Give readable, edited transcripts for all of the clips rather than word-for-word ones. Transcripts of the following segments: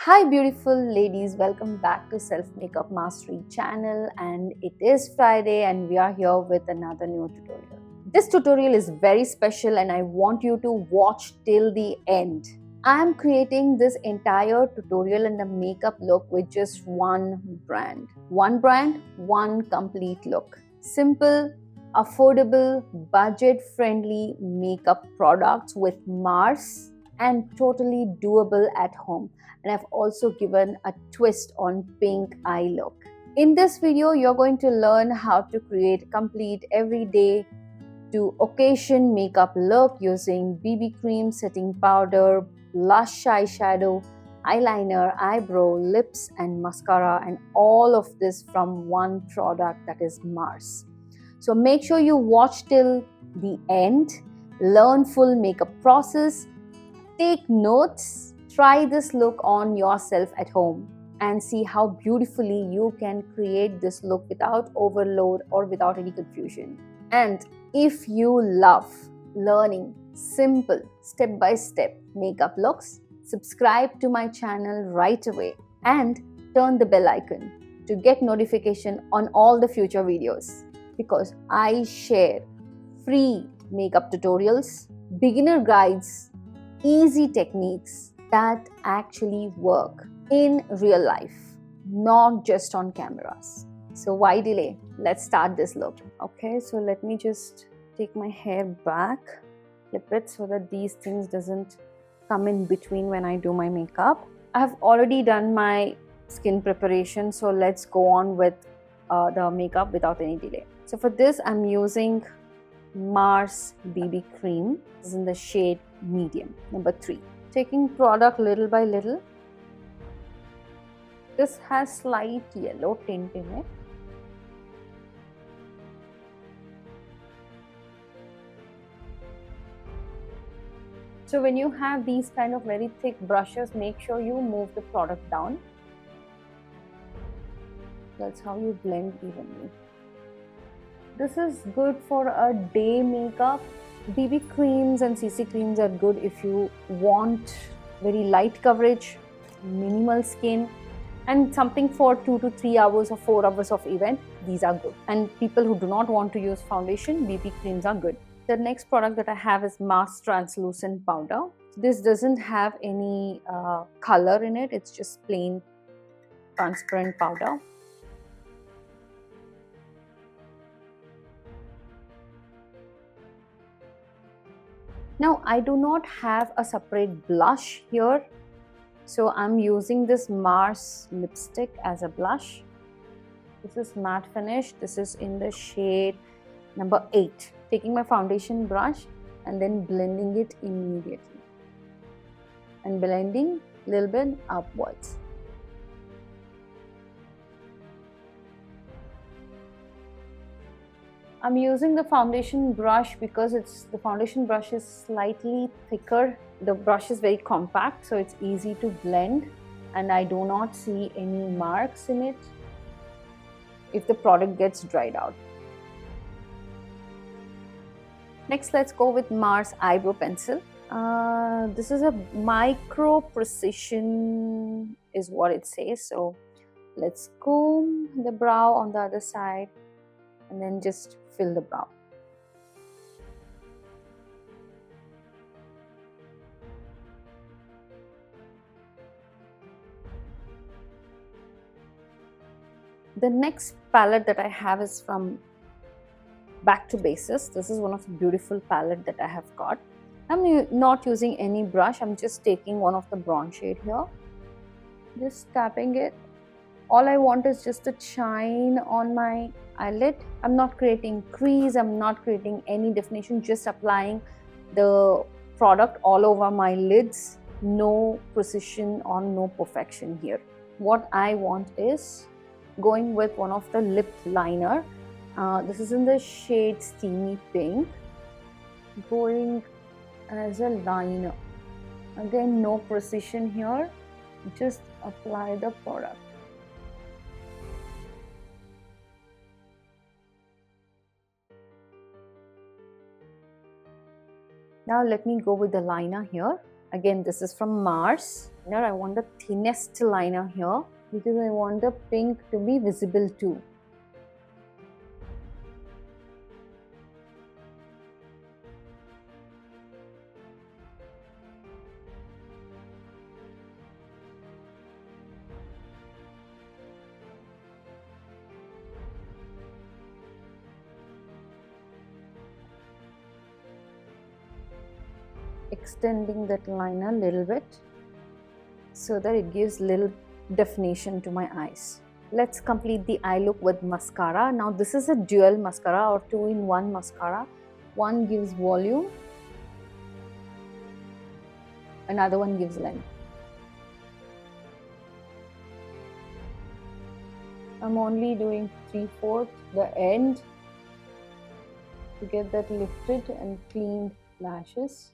Hi beautiful ladies, welcome back to Self Makeup Mastery channel, and it is Friday and we are here with another new tutorial. This tutorial is very special and I want you to watch till the end. I am creating this entire tutorial and the makeup look with just one brand. One brand, one complete look. Simple, affordable, budget-friendly makeup products with Mars and totally doable at home. And I've also given a twist on pink eye look. In this video, you're going to learn how to create complete everyday to occasion makeup look using BB cream, setting powder, blush, eyeshadow, eyeliner, eyebrow, lips and mascara, and all of this from one product, that is Mars. So make sure you watch till the end, learn full makeup process, take notes, try this look on yourself at home and see how beautifully you can create this look without overload or without any confusion. And if you love learning simple step-by-step makeup looks, subscribe to my channel right away and turn the bell icon to get notification on all the future videos, because I share free makeup tutorials, beginner guides, easy techniques that actually work in real life, not just on cameras. So why delay? Let's start this look. Okay, so let me just take my hair back, flip it so that these things doesn't come in between when I do my makeup. I have already done my skin preparation, so let's go on with the makeup without any delay. So for this, I'm using Mars BB cream. This is in the shade medium, number 3. Taking product little by little. This has slight yellow tint in it. So when you have these kind of very thick brushes, make sure you move the product down. That's how you blend evenly. This is good for a day makeup. BB creams and CC creams are good if you want very light coverage, minimal skin, and something for 2 to 3 hours or 4 hours of event. These are good. And people who do not want to use foundation, BB creams are good. The next product that I have is Mars Translucent Powder. This doesn't have any color in it. It's just plain transparent powder. Now I do not have a separate blush here, so I'm using this Mars lipstick as a blush. This is matte finish. This is in the shade number 8. Taking my foundation brush and then blending it immediately and blending a little bit upwards. I'm using the foundation brush because the foundation brush is slightly thicker. The brush is very compact, so it's easy to blend, and I do not see any marks in it if the product gets dried out. Next, let's go with Mars Eyebrow Pencil. This is a micro precision is what it says. So let's comb the brow on the other side and then just fill the brow. The next palette that I have is from Back to Basics. This is one of the beautiful palette that I have got. I'm not using any brush. I'm just taking one of the bronze shade here, just tapping it. All I want is just a shine on my eyelid. I'm not creating crease, I'm not creating any definition, just applying the product all over my lids. No precision or no perfection here. What I want is going with one of the lip liner. This is in the shade Steamy Pink. Going as a liner. Again, no precision here, just apply the product. Now let me go with the liner here. Again, this is from Mars. Now I want the thinnest liner here because I want the pink to be visible too. Extending that liner a little bit so that it gives little definition to my eyes. Let's complete the eye look with mascara. Now this is a dual mascara or 2-in-1 mascara. One gives volume, another one gives length. I'm only doing 3/4 the end to get that lifted and cleaned lashes.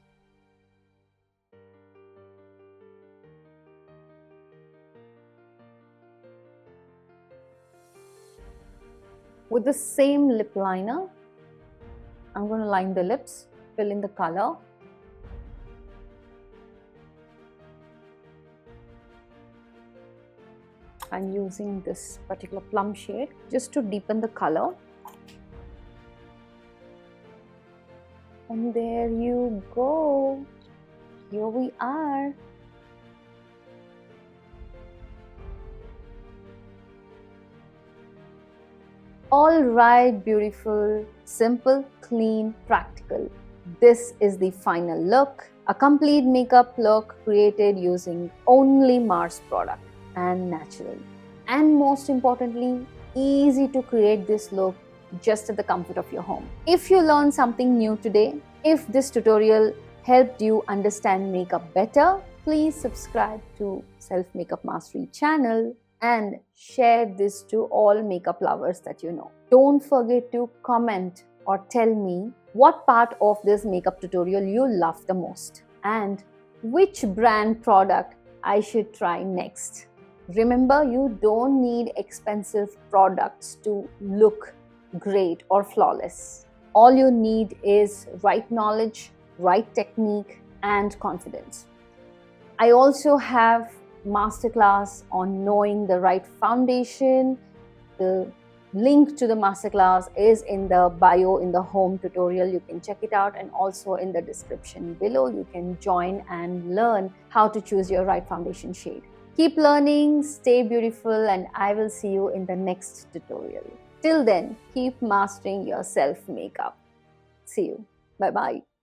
With the same lip liner, I'm going to line the lips, fill in the color. I'm using this particular plum shade just to deepen the color. And there you go. Here we are. Alright, beautiful, simple, clean, practical. This is the final look. A complete makeup look created using only Mars product and natural. And most importantly, easy to create this look just at the comfort of your home. If you learned something new today, if this tutorial helped you understand makeup better, please subscribe to Self Makeup Mastery channel and share this to all makeup lovers that you know. Don't forget to comment or tell me what part of this makeup tutorial you love the most and which brand product I should try next. Remember, you don't need expensive products to look great or flawless. All you need is right knowledge, right technique, and confidence. I also have masterclass on knowing the right foundation. The link to the masterclass is in the bio in the home tutorial. You can check it out, and also in the description below you can join and learn how to choose your right foundation shade. Keep learning, stay beautiful, and I will see you in the next tutorial. Till then, keep mastering your self makeup. See you. Bye bye.